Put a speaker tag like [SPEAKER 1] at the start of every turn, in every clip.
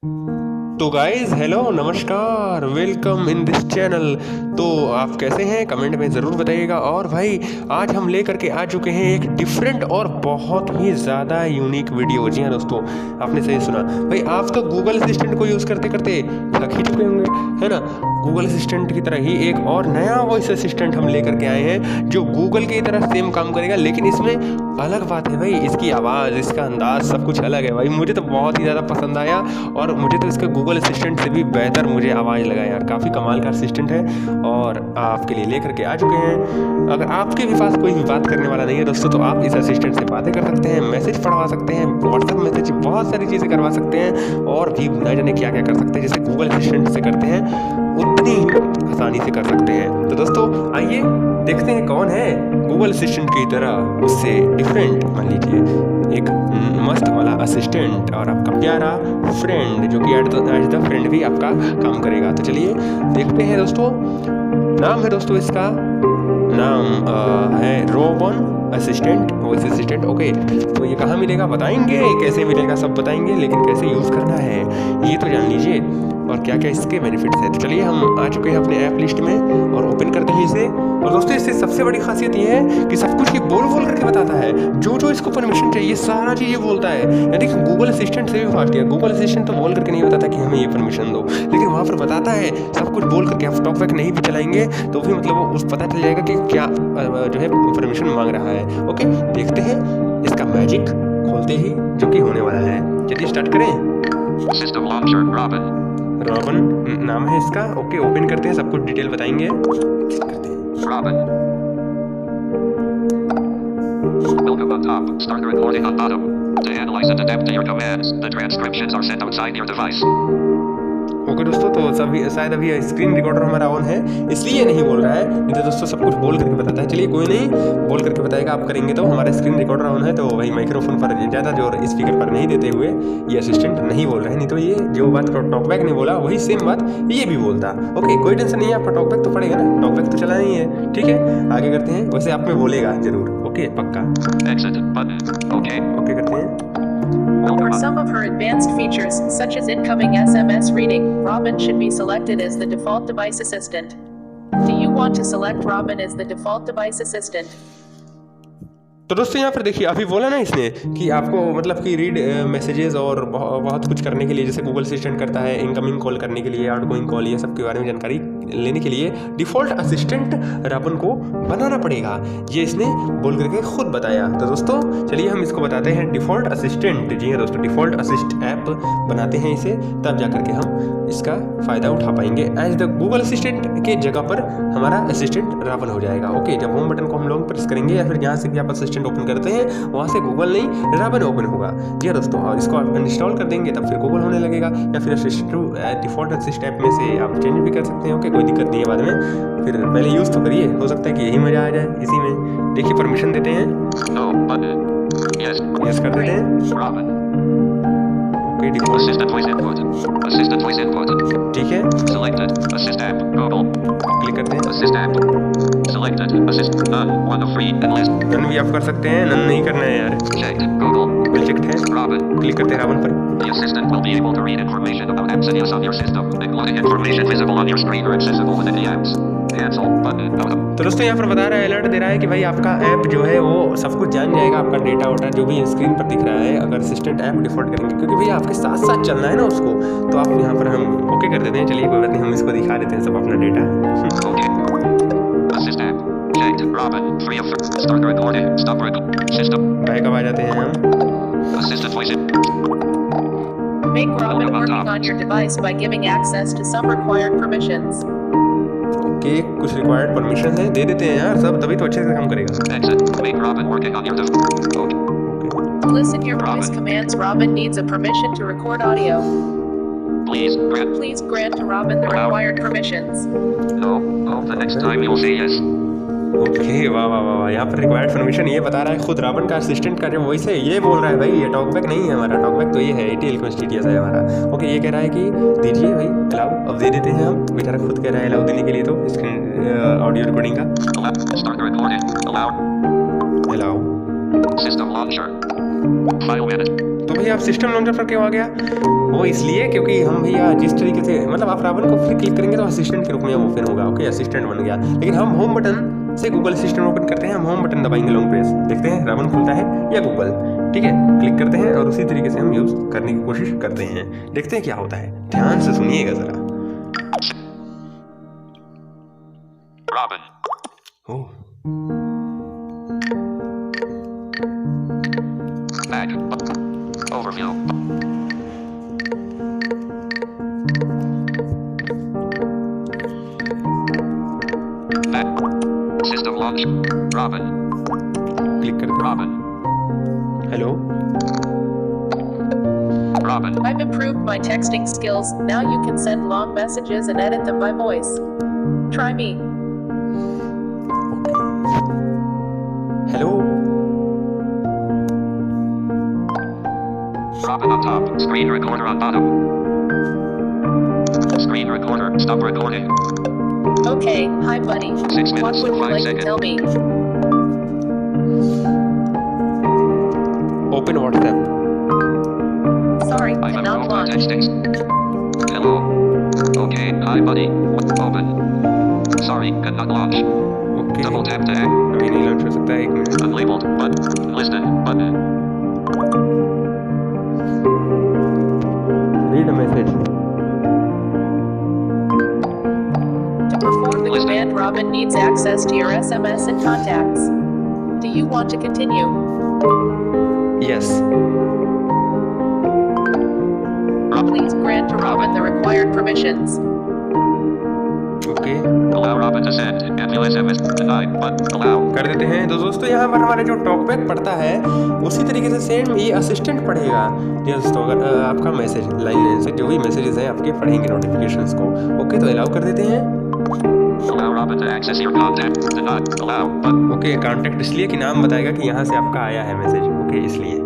[SPEAKER 1] तो guys hello नमस्कार welcome in this channel. तो आप कैसे हैं कमेंट में ज़रूर बताइएगा। और भाई आज हम लेकर के आ चुके हैं एक डिफरेंट और बहुत ही ज़्यादा यूनिक वीडियो। जी हाँ दोस्तों, आपने सही सुना। भाई आप तो गूगल असिस्टेंट को यूज़ करते करते थक ही चुके होंगे, है ना। गूगल असिस्टेंट की तरह ही एक और नया वॉइस असिस्टेंट हम लेकर के आए हैं जो गूगल की तरह सेम काम करेगा, लेकिन इसमें अलग बात है भाई, इसकी आवाज़, इसका अंदाज सब कुछ अलग है। भाई मुझे तो बहुत ही ज़्यादा पसंद आया और मुझे तो इसका गूगल असिस्टेंट से भी बेहतर मुझे आवाज़ लगा यार। काफ़ी कमाल का असिस्टेंट है और आपके लिए लेकर के आ चुके हैं। अगर आपके भी पास कोई भी बात करने वाला नहीं है दोस्तों, तो आप इस असिस्टेंट से बातें कर सकते हैं, मैसेज पढ़वा सकते हैं, व्हाट्सएप मैसेज, बहुत सारी चीज़ें करवा सकते हैं और भी न जाने क्या क्या कर सकते हैं। जैसे गूगल असिस्टेंट से करते हैं उतनी आसानी से कर सकते हैं। तो दोस्तों आइए देखते हैं कौन है गूगल असिस्टेंट की तरह उससे डिफरेंट। मान लीजिए एक मस्त वाला असिस्टेंट और आपका प्यारा फ्रेंड जो कि एज द फ्रेंड भी आपका काम करेगा। तो चलिए देखते हैं दोस्तों। नाम है दोस्तों इसका, नाम है Robin assistant, voice assistant. Okay, तो ये कहाँ मिलेगा बताएंगे, कैसे मिलेगा सब बताएंगे, लेकिन कैसे यूज़ करना है ये तो जान लीजिए और क्या क्या इसके बेनिफिट्स हैं। तो चलिए हम आ चुके हैं अपने ऐप लिस्ट में और ओपन करते हैं इसे। और दोस्तों इससे सबसे बड़ी खासियत ये है कि सब कुछ ये बोल करके बताता है। जो जो इसको परमिशन चाहिए सारा चीज़ ये बोलता है। यानी कि गूगल असिस्टेंट से भी फास्ट है। गूगल असिस्टेंट तो बोल करके नहीं बताता कि हमें ये परमिशन दो, लेकिन वहाँ पर बताता है सब कुछ बोल करके। आप टॉक बैक नहीं भी चलाएंगे तो भी मतलब वो उस पता चल जाएगा कि क्या जो है परमिशन मांग रहा है। ओके, देखते हैं इसका मैजिक खोलते ही जो कि होने वाला है। चलिए स्टार्ट करें।
[SPEAKER 2] सिस्टम लॉन्चर
[SPEAKER 1] रॉबन नाम है इसका। ओके, ओपन करते हैं, सब कुछ डिटेल बताएंगे।
[SPEAKER 2] Robin. Welcome on top. Start the recording on bottom. To analyze and adapt to your commands, the transcriptions are sent outside your device.
[SPEAKER 1] Okay दोस्तों, तो सभी शायद अभी स्क्रीन रिकॉर्डर हमारा ऑन है इसलिए नहीं बोल रहा है, नहीं तो दोस्तों सब कुछ बोल करके बताता है। चलिए कोई नहीं, बोल करके बताएगा। आप करेंगे तो हमारा स्क्रीन रिकॉर्डर ऑन है, तो वही माइक्रोफोन पर ज़्यादा जोर स्पीकर पर नहीं देते हुए ये असिस्टेंट नहीं बोल रहा है। नहीं तो ये जो बात टॉक बैक नहीं बोला वही सेम बात ये भी बोलता। ओके, कोई टेंशन नहीं है, आपका टॉक बैक तो पड़ेगा ना, टॉक बैक तो चलाना ही है। ठीक है, आगे करते हैं। वैसे आप में बोलेगा जरूर। ओके पक्का।
[SPEAKER 2] Exit button. Okay.
[SPEAKER 1] ओके करते हैं।
[SPEAKER 3] For some of her advanced features, such as incoming SMS reading, Robin should be selected as the default device assistant. Do you want to select Robin as the default device assistant?
[SPEAKER 1] तो दोस्तों यहाँ पर देखिए, अभी बोला ना इसने कि आपको मतलब कि रीड मैसेजेस और बहुत कुछ करने के लिए, जैसे गूगल असिस्टेंट करता है इनकमिंग कॉल करने के लिए, आउटगोइंग कॉल, ये सब के बारे में जानकारी लेने के लिए डिफ़ॉल्ट असिस्टेंट रॉबिन को बनाना पड़ेगा। ये इसने बोल करके खुद बताया। तो दोस्तों चलिए हम इसको बताते हैं डिफ़ॉल्ट असिस्टेंट। जी हाँ दोस्तों, डिफ़ॉल्ट असिस्ट ऐप बनाते हैं इसे, तब जा करके हम इसका फ़ायदा उठा पाएंगे। एज द गूगल असिस्टेंट के जगह पर हमारा असिस्टेंट रॉबिन हो जाएगा। ओके, जब होम बटन को हम लॉन्ग प्रेस करेंगे या फिर जहाँ से भी आप असिस्टेंट ओपन करते हैं वहाँ से गूगल नहीं रॉबिन ओपन होगा। जी हाँ दोस्तों, और इसको आप इंस्टॉल कर देंगे तब फिर गूगल होने लगेगा, या फिर डिफ़ॉल्ट असिस्ट ऐप में से आप चेंज भी कर सकते हैं। ओके, कोई दिक्कत नहीं है बाद में, फिर पहले यूज़ तो करिए, हो सकता है कि यही मज़ा आ जाए इसी में। देखिए परमिशन देते हैं,
[SPEAKER 2] No button. Yes.
[SPEAKER 1] यस कर देते हैं।
[SPEAKER 2] Robin.
[SPEAKER 1] Okay default
[SPEAKER 2] Assistant voice input. Assistant voice input.
[SPEAKER 1] ठीक है,
[SPEAKER 2] Selected. Assist app. Google.
[SPEAKER 1] Click करते हैं।
[SPEAKER 2] Assist app. Selected. Assist. None. One of free and list.
[SPEAKER 1] नन भी आप कर सकते हैं, नन नहीं करना है यार।
[SPEAKER 2] Checked. Google.
[SPEAKER 1] बिल चेक्ड है,
[SPEAKER 2] Robin.
[SPEAKER 1] क्लिक करते हैं रॉबिन पर।
[SPEAKER 2] The assistant will be able to read information about apps and use on your system, including information visible on your screen or accessible within the apps. Cancel button.
[SPEAKER 1] तो दोस्तों यहाँ पर बता रहा है, अलर्ट दे रहा है कि भाई आपका ऐप जो है वो सब कुछ जान जाएगा, आपका डेटा वोटा जो भी स्क्रीन पर दिख रहा है, अगर असिस्टेंट ऐप डिफॉल्ट करेंगे, क्योंकि भैया आपके साथ साथ चलना है ना उसको। तो आप यहाँ पर हम ओके कर देते हैं। चलिए कोई बात नहीं, हम इसको दिखा देते हैं सब अपना data.
[SPEAKER 2] Okay. Assist app. Checked. Robin. Free of. Start recording. Stop recording. System.
[SPEAKER 1] Back अब आ जाते हैं हम।
[SPEAKER 2] Assistant voice in.
[SPEAKER 3] Make Robin working on your device by giving access to some required permissions.
[SPEAKER 1] Okay, कुछ required permission है, दे देते हैं यार सब, तभी तो अच्छे से काम करेगा।
[SPEAKER 2] Exit. Make Robin working on your device. Okay.
[SPEAKER 3] To listen your voice commands, Robin needs a permission to record audio.
[SPEAKER 2] Please grant.
[SPEAKER 3] Please grant to Robin the required permissions.
[SPEAKER 2] No. Oh, the next time you'll say yes.
[SPEAKER 1] Okay, वाह वाह वाह वाह, यहाँ पर required permission ये बता रहा है खुद रॉबिन का असिस्टेंट का जो वॉइस है ये बोल रहा है। भाई ये टॉक बैक नहीं है हमारा, टॉक बैक तो ये है ATL कॉन्स्टिटियस है हमारा। ओके, ये कह रहा है कि दीजिए भाई अलाउ, अब दे देते हैं हम। बेचारा खुद कह रहा है अलाउ देने के लिए, तो स्क्रीन ऑडियो रिकॉर्डिंग का
[SPEAKER 2] Allow. Start recording. Allow.
[SPEAKER 1] Allow.
[SPEAKER 2] System launcher. File manager.
[SPEAKER 1] तो भैया आप सिस्टम लॉन्चर पर क्यों आ गया? वो इसलिए क्योंकि हम भैया जिस तरीके से मतलब आप रावण को फिर क्लिक करेंगे तो असिस्टेंट के रूप में ओपन होगा। ओके, असिस्टेंट बन गया। लेकिन हम होम बटन से गूगल असिस्टेंट ओपन करते हैं। हम होम बटन दबाएंगे लॉन्ग प्रेस, देखते हैं रावण खुलता है या गूगल। ठीक है, क्लिक करते हैं और उसी तरीके से हम यूज करने की कोशिश करते हैं। देखते हैं क्या होता है, ध्यान से सुनिएगा जरा।
[SPEAKER 2] Robin.
[SPEAKER 1] ओह,
[SPEAKER 2] Back. Overview. Back. System launch. Robin.
[SPEAKER 1] Click करते हैं।
[SPEAKER 2] Robin.
[SPEAKER 1] Hello,
[SPEAKER 2] Robin.
[SPEAKER 3] I've improved my texting skills. Now you can send long messages and edit them by voice. Try me.
[SPEAKER 1] Hello,
[SPEAKER 2] Robin on top. Screen recorder on bottom. Screen recorder. Stop recording.
[SPEAKER 3] Okay, hi buddy.
[SPEAKER 2] 6
[SPEAKER 3] What
[SPEAKER 2] minutes,
[SPEAKER 3] would you
[SPEAKER 2] 5
[SPEAKER 3] like to
[SPEAKER 2] seconds.
[SPEAKER 3] tell me?
[SPEAKER 1] Open WhatsApp.
[SPEAKER 3] Sorry,
[SPEAKER 2] I have
[SPEAKER 3] cannot
[SPEAKER 2] rolled my
[SPEAKER 3] launch.
[SPEAKER 2] texting. Hello. Okay, hi buddy. Open. Sorry, cannot launch.
[SPEAKER 1] Okay,
[SPEAKER 2] Double tap to act.
[SPEAKER 1] अभी नहीं launch हो सकता है, 1 minute.
[SPEAKER 2] Unlabeled button. Listed button.
[SPEAKER 1] Read message.
[SPEAKER 3] To perform the command, Robin needs access to your SMS and contacts. Do you want to continue?
[SPEAKER 1] Yes,
[SPEAKER 3] Please grant to Robin the required permissions.
[SPEAKER 1] Okay,
[SPEAKER 2] Allow Robin to send. Manual SMS denied, but allow.
[SPEAKER 1] कर देते हैं। तो दोस्तों यहाँ पर हमारे जो talkback पढ़ता है उसी तरीके से सेम ये असिस्टेंट पढ़ेगा। जी दोस्तों, अगर आपका मैसेज लाइन से जो भी मैसेजेस हैं आपके पढ़ेंगे नोटिफिकेशंस को। ओके, तो अलाउ कर देते हैं।
[SPEAKER 2] Allow Robin to access your contact. Denied. Allow, but
[SPEAKER 1] okay, contact इसलिए कि नाम बताएगा कि यहाँ से आपका आया है मैसेज। ओके, इसलिए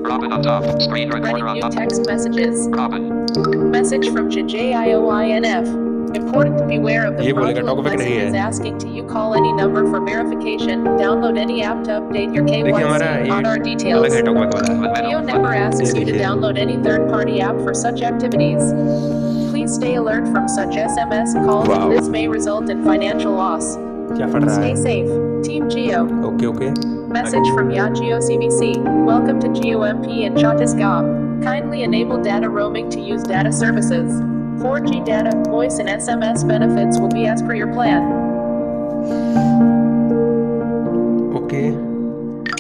[SPEAKER 2] Robin on top. Screen
[SPEAKER 3] Writing
[SPEAKER 2] recorder on
[SPEAKER 3] new
[SPEAKER 2] top.
[SPEAKER 3] text messages.
[SPEAKER 2] Robin.
[SPEAKER 3] Message from JJIOINF. Important to beware of the
[SPEAKER 1] ये बोलेगा,
[SPEAKER 3] fraudulent
[SPEAKER 1] talkback नहीं
[SPEAKER 3] messages
[SPEAKER 1] है।
[SPEAKER 3] asking to you call any number for verification. Download any app to update your
[SPEAKER 1] देखिए हमारा
[SPEAKER 3] KYC
[SPEAKER 1] ये
[SPEAKER 3] on our
[SPEAKER 1] अलग
[SPEAKER 3] details.
[SPEAKER 1] है talkback वाला।
[SPEAKER 3] Video never asks you to
[SPEAKER 1] देखिए।
[SPEAKER 3] download any third-party app for such activities. Please stay alert from such SMS calls.
[SPEAKER 1] Wow.
[SPEAKER 3] This may result in financial loss.
[SPEAKER 1] क्या पढ़ रहा
[SPEAKER 3] Stay
[SPEAKER 1] है?
[SPEAKER 3] safe. Team Geo.
[SPEAKER 1] Okay okay,
[SPEAKER 3] Message from Yageo CBC. Welcome to GeoMP in Chhattisgarh. Kindly enable data roaming to use data services. 4G data, voice and SMS benefits will be as per your plan.
[SPEAKER 1] Okay,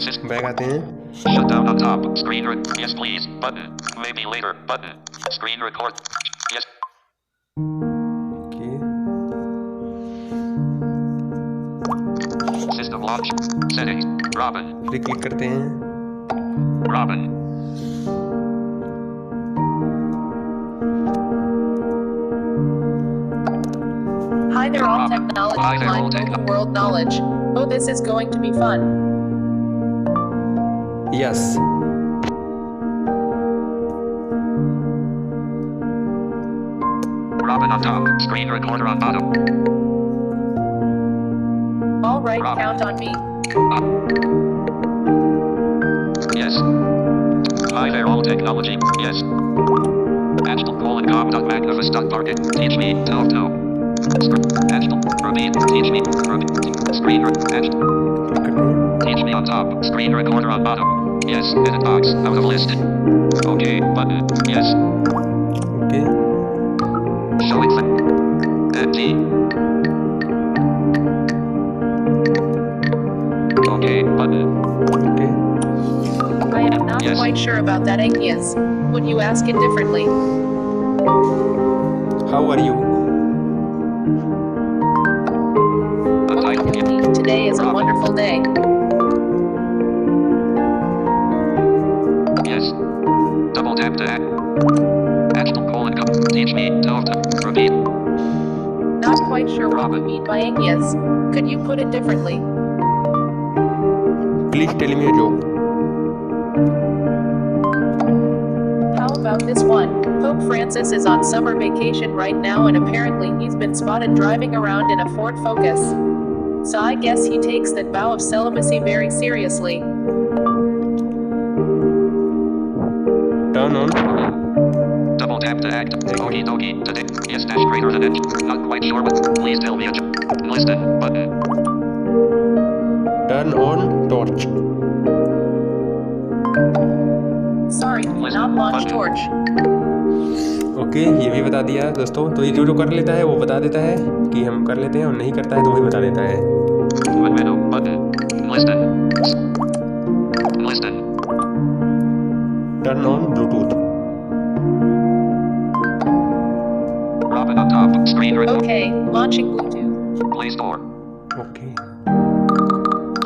[SPEAKER 2] System.
[SPEAKER 1] Bag आते हैं।
[SPEAKER 2] Shut down on top. Screen yes please. Button. Maybe later. Button. Screen record. Yes.
[SPEAKER 1] Okay,
[SPEAKER 2] System launch. Settings. Robin.
[SPEAKER 1] फिर click करते हैं।
[SPEAKER 2] Robin.
[SPEAKER 3] Hi there, all technology
[SPEAKER 2] Hi there, all
[SPEAKER 3] line
[SPEAKER 2] tech-
[SPEAKER 3] open world knowledge. Oh, this is going to be fun.
[SPEAKER 1] Yes,
[SPEAKER 2] Robin on top. Screen recorder on bottom.
[SPEAKER 3] All right,
[SPEAKER 2] Robin.
[SPEAKER 3] count on me.
[SPEAKER 2] Yes. Hi there, all technology. Yes. Ashton:com.magnifus.target. Teach me. Telto. Ashton. Ruby. Teach me. Ruby. Screen. Ashton.
[SPEAKER 1] Click करते हैं।
[SPEAKER 2] Teach me on top. Screen recorder on bottom. Yes. Edit box. Out of list. Okay. Button. Yes.
[SPEAKER 1] Okay,
[SPEAKER 2] Showing. Empty. Okay. Button.
[SPEAKER 1] Okay,
[SPEAKER 3] I am not
[SPEAKER 2] Yes.
[SPEAKER 3] quite sure about that, Agnes. Would you ask it differently?
[SPEAKER 1] How are you?
[SPEAKER 3] Okay, today is a wonderful day.
[SPEAKER 2] Yes. Double tap to act. Ashton:com. Teach me. Telto. Repeat.
[SPEAKER 3] Not quite sure what you mean by Agnes. Could you put it differently?
[SPEAKER 1] Please tell me a joke.
[SPEAKER 3] How about this one? Pope Francis is on summer vacation right now and apparently he's been spotted driving around in a Ford Focus. So I guess he takes that vow of celibacy very seriously.
[SPEAKER 1] Turn on.
[SPEAKER 2] Double tap to act. Okie dokie. Today. Yes dash greater than edge. Not quite sure but please tell me a listen button.
[SPEAKER 1] Turn on torch.
[SPEAKER 3] Sorry, cannot launch torch.
[SPEAKER 1] Okay, ये भी बता दिया दोस्तों। तो ये जो कर लेता है वो बता देता है कि हम कर लेते हैं, और नहीं करता है तो वही बता देता है।
[SPEAKER 2] Window button. Listen. Listen.
[SPEAKER 1] Turn on Bluetooth.
[SPEAKER 2] Robin on top. Screen record.
[SPEAKER 3] Okay, launching Bluetooth.
[SPEAKER 2] Play Store.
[SPEAKER 1] Okay,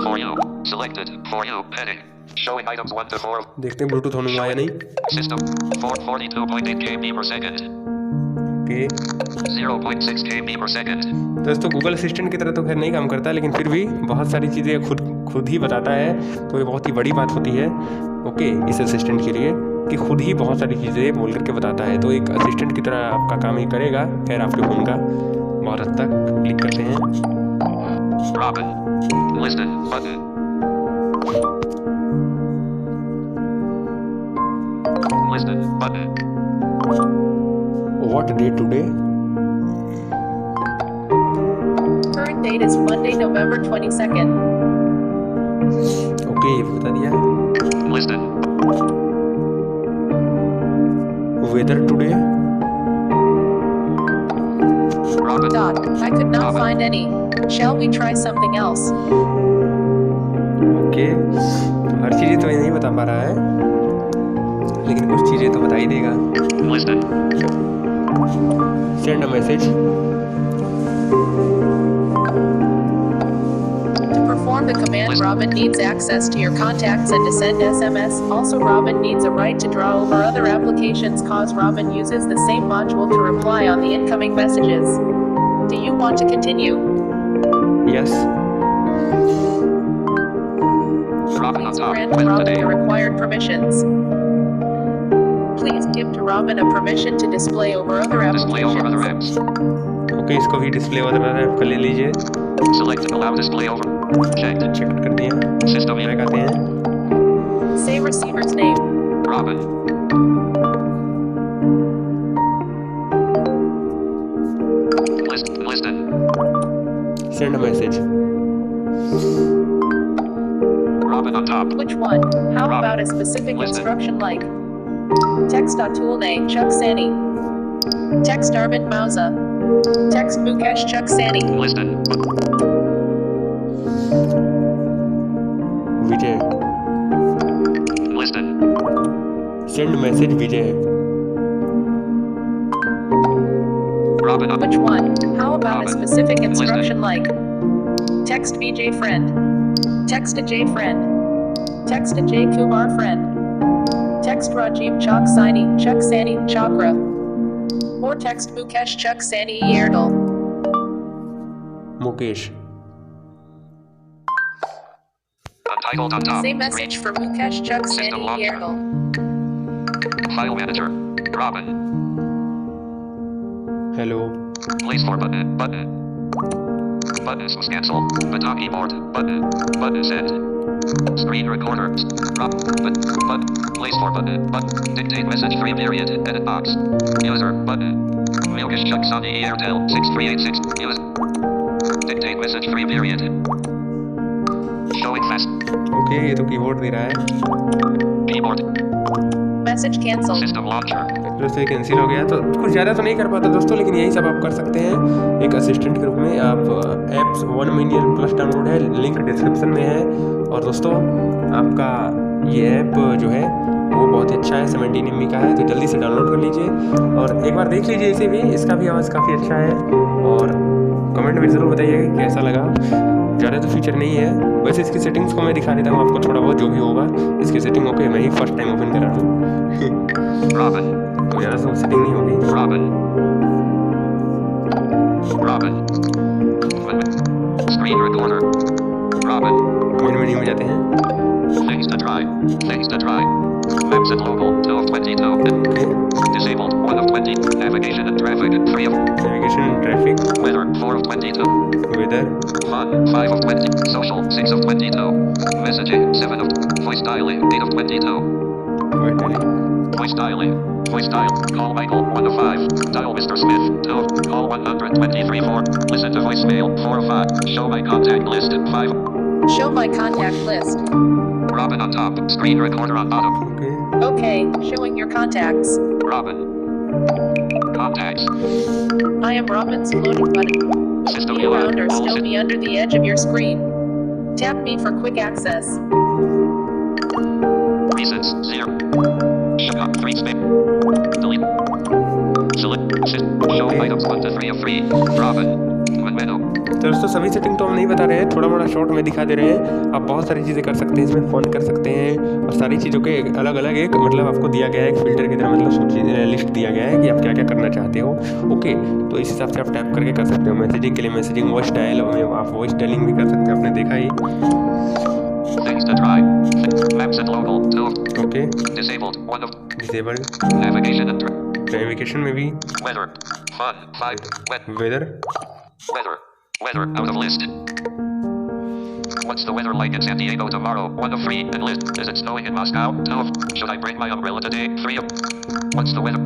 [SPEAKER 2] For you. Selected. For you. Heading. Showing items 1 to 4.
[SPEAKER 1] देखते हैं ब्लूटूथ होने हुआ या नहीं।
[SPEAKER 2] System. 442.8 KB per second.
[SPEAKER 1] Okay
[SPEAKER 2] 0.6 KB per second.
[SPEAKER 1] दोस्तों, Google assistant की तरह तो खैर नहीं काम करता, लेकिन फिर भी बहुत सारी चीज़ें खुद ही बताता है, तो ये बहुत ही बड़ी बात होती है ओके इस असिस्टेंट के लिए कि खुद ही बहुत सारी चीज़ें बोल करके बताता है। तो एक असिस्टेंट की तरह आपका काम ही करेगा, खैर आपके फ़ोन का बहुत हद तक। क्लिक करते हैं।
[SPEAKER 2] Robin. Listen button. Listen button.
[SPEAKER 1] What day today?
[SPEAKER 3] Current date is Monday, November 22nd.
[SPEAKER 1] Okay, ये बता दिया।
[SPEAKER 2] Listen.
[SPEAKER 1] Weather today?
[SPEAKER 2] Robin.
[SPEAKER 3] Dot. I could not find any. Shall we try something else?
[SPEAKER 1] Okay, तो हर चीज़ें तो ये नहीं बता पा रहा है, लेकिन कुछ चीज़ें तो बता ही देगा।
[SPEAKER 2] Listen.
[SPEAKER 1] Send a message.
[SPEAKER 3] To perform the command, Robin needs access to your contacts and to send SMS. Also, Robin needs a right to draw over other applications cause Robin uses the same module to reply on the incoming messages. Do you want to continue?
[SPEAKER 1] Yes.
[SPEAKER 2] Robin on
[SPEAKER 3] Please
[SPEAKER 2] top.
[SPEAKER 3] grant
[SPEAKER 2] When
[SPEAKER 3] Robin
[SPEAKER 2] today.
[SPEAKER 3] the required permissions. Please give to Robin a permission to display over other
[SPEAKER 2] Display over other
[SPEAKER 3] applications.
[SPEAKER 2] apps.
[SPEAKER 1] Okay, इसको भी display वाला app का ले लीजिए।
[SPEAKER 2] Select allow display over. Checked.
[SPEAKER 1] Check कर दिए।
[SPEAKER 2] System
[SPEAKER 1] back
[SPEAKER 2] in.
[SPEAKER 1] आते हैं।
[SPEAKER 3] Say receiver's name.
[SPEAKER 2] Robin. Listen.
[SPEAKER 1] Send message.
[SPEAKER 2] Robin on top.
[SPEAKER 3] Which one? How
[SPEAKER 2] Robin.
[SPEAKER 3] about a specific
[SPEAKER 2] Listen.
[SPEAKER 3] instruction like text.toolname Chuck Sani, text Arvind Mauza, text Mukesh Chuck Sani,
[SPEAKER 2] Listen.
[SPEAKER 1] Vijay.
[SPEAKER 2] Listen.
[SPEAKER 1] Send message Vijay.
[SPEAKER 2] Robin on.
[SPEAKER 3] which one? How about a
[SPEAKER 2] Robin.
[SPEAKER 3] specific
[SPEAKER 2] Listen.
[SPEAKER 3] instruction like text VJ friend, text a J friend, text a J Kumar friend, text Rajiv Chak Sani Chuck Sani Chakra, or text Mukesh Chuck Sani Yerdal.
[SPEAKER 1] Mukesh.
[SPEAKER 2] Untitled on top.
[SPEAKER 3] Same message for Mukesh Chuck
[SPEAKER 2] System
[SPEAKER 3] Sani
[SPEAKER 2] launcher.
[SPEAKER 3] Yerdal.
[SPEAKER 2] File manager. Robin.
[SPEAKER 1] Hello.
[SPEAKER 2] Play Store button. Button. Buttons was cancel. Button keyboard. Button. Button set. Screen recorder. Button. Play Store button. Button. Dictate message free period. Edit box. User. Button. Mukesh Chuck Sani Airtel 6386. User. Dictate message free period. Showing fast.
[SPEAKER 1] Okay, ये तो keyboard दे रहा है।
[SPEAKER 2] Keyboard.
[SPEAKER 3] Message cancelled.
[SPEAKER 2] System launcher.
[SPEAKER 1] दोस्तों ये cancel हो गया, तो कुछ ज़्यादा तो नहीं कर पाता दोस्तों, लेकिन यही सब आप कर सकते हैं एक असिस्टेंट के रूप में। आप एप्स 1 मिलियन प्लस डाउनलोड है, लिंक डिस्क्रिप्शन में है। और दोस्तों आपका ये ऐप जो है वो बहुत ही अच्छा है, 17 MB का है, तो जल्दी से डाउनलोड कर लीजिए और एक बार देख लीजिए इसे भी। इसका भी आवाज़ काफ़ी अच्छा है, और कमेंट में ज़रूर बताइएगा कि कैसा लगा। ज़्यादा तो फीचर नहीं है, वैसे इसकी सेटिंग्स को मैं दिखा देता हूँ आपको थोड़ा बहुत जो भी होगा। इसकी सेटिंग ओके, मैं ही फर्स्ट टाइम ओपन कर रहा हूँ
[SPEAKER 2] Robin.
[SPEAKER 1] तो ज़्यादा तो सेटिंग नहीं होगी।
[SPEAKER 2] Robin. Robin. Screen recorder. Robin.
[SPEAKER 1] Menu में जाते हैं।
[SPEAKER 2] Things to try. Things to try. Maps and local. 2 of 22.
[SPEAKER 1] Okay,
[SPEAKER 2] Disabled. 1 of 20. Navigation and traffic. 3 of.
[SPEAKER 1] Navigation traffic,
[SPEAKER 2] Weather. 4 of 22.
[SPEAKER 1] Weather,
[SPEAKER 2] Fun. 5 of 20. Social. 6 of 22. Messaging. 7 of. Voice dialing. 8 of 22.
[SPEAKER 1] Vitally
[SPEAKER 2] Voice dialing. Voice dial. Call Michael 1 of 5. Dial Mr. Smith 2. Call 123 4. Listen to voicemail 4 of 5. Show my contact list 5.
[SPEAKER 3] Show my contact list.
[SPEAKER 2] Robin on top. Screen recorder on bottom.
[SPEAKER 1] Okay
[SPEAKER 3] Okay, showing your contacts.
[SPEAKER 2] Robin. Contacts.
[SPEAKER 3] I am Robin's loading button.
[SPEAKER 2] System
[SPEAKER 3] Me around or
[SPEAKER 2] all
[SPEAKER 3] stow
[SPEAKER 2] sys-
[SPEAKER 3] me under the edge of your screen. Tap me for quick access.
[SPEAKER 2] Reasons 0. Econ 3 space. Delete. Select. Show items 1 to 3 of 3. Robin. Menu.
[SPEAKER 1] तो दोस्तों सभी setting तो हम नहीं बता रहे हैं, थोड़ा मोड़ा शॉर्ट में दिखा दे रहे हैं। आप बहुत सारी चीज़ें कर सकते हैं इसमें, फ़ोन कर सकते हैं और सारी चीज़ों के अलग अलग एक मतलब आपको दिया गया है, एक फ़िल्टर की तरह मतलब सूची लिस्ट दिया गया है कि आप क्या क्या करना चाहते हो। ओके, तो इस हिसाब से आप टैप करके कर सकते हो। मैसेजिंग के लिए मैसेजिंग, वॉइस डायल में आप वॉइस डायलिंग भी कर सकते हो, आपने देखा ही।
[SPEAKER 2] Things to try. Maps and local 2.
[SPEAKER 1] Okay,
[SPEAKER 2] Disabled 1 of.
[SPEAKER 1] Disabled.
[SPEAKER 2] Navigation and
[SPEAKER 1] navigation में भी
[SPEAKER 2] weather. Fun 5.
[SPEAKER 1] Weather,
[SPEAKER 2] Weather. Weather out of list. What's the weather like in San Diego tomorrow? 1 of 3 and list. Is it snowing in Moscow? 2 of. Should I bring my umbrella today? 3 of. What's the weather?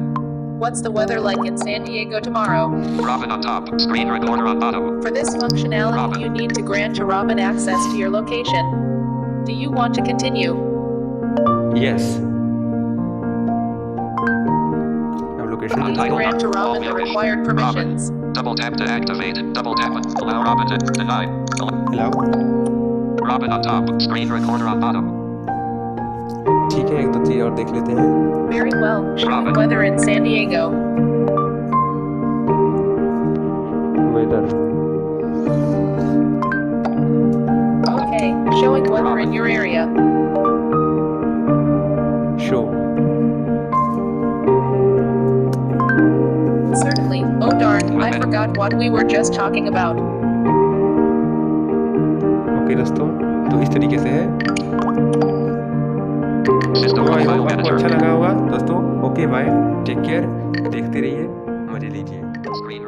[SPEAKER 3] What's the weather like in San Diego tomorrow?
[SPEAKER 2] Robin on top. Screen recorder on bottom.
[SPEAKER 3] For this functionality,
[SPEAKER 2] Robin.
[SPEAKER 3] you need to grant to Robin access to your location. Do you want to continue?
[SPEAKER 1] Yes. अब location
[SPEAKER 3] Please
[SPEAKER 2] Title
[SPEAKER 3] grant to
[SPEAKER 2] number.
[SPEAKER 3] Robin the
[SPEAKER 2] All
[SPEAKER 3] required permissions.
[SPEAKER 2] Double tap to activate. Double tap. Allow Robin to deny.
[SPEAKER 1] Allow.
[SPEAKER 2] Robin on top. Screen recorder on bottom.
[SPEAKER 1] ठीक है, एक दो चीज़ और देख लेते हैं।
[SPEAKER 3] Very well. Showing
[SPEAKER 2] Robin.
[SPEAKER 3] weather in San Diego.
[SPEAKER 1] Weather,
[SPEAKER 3] Okay, showing weather in your area.
[SPEAKER 1] Show,
[SPEAKER 3] Certainly. Oh darn, I forgot what we were just talking about.
[SPEAKER 1] Okay दोस्तों, तो इस तरीके से है।
[SPEAKER 2] System
[SPEAKER 1] तो आई
[SPEAKER 2] file
[SPEAKER 1] होप आपको
[SPEAKER 2] manager.
[SPEAKER 1] अच्छा लगा होगा दोस्तों। ओके बाय, टेक केयर, देखते रहिए, मजे लीजिए।
[SPEAKER 2] Screen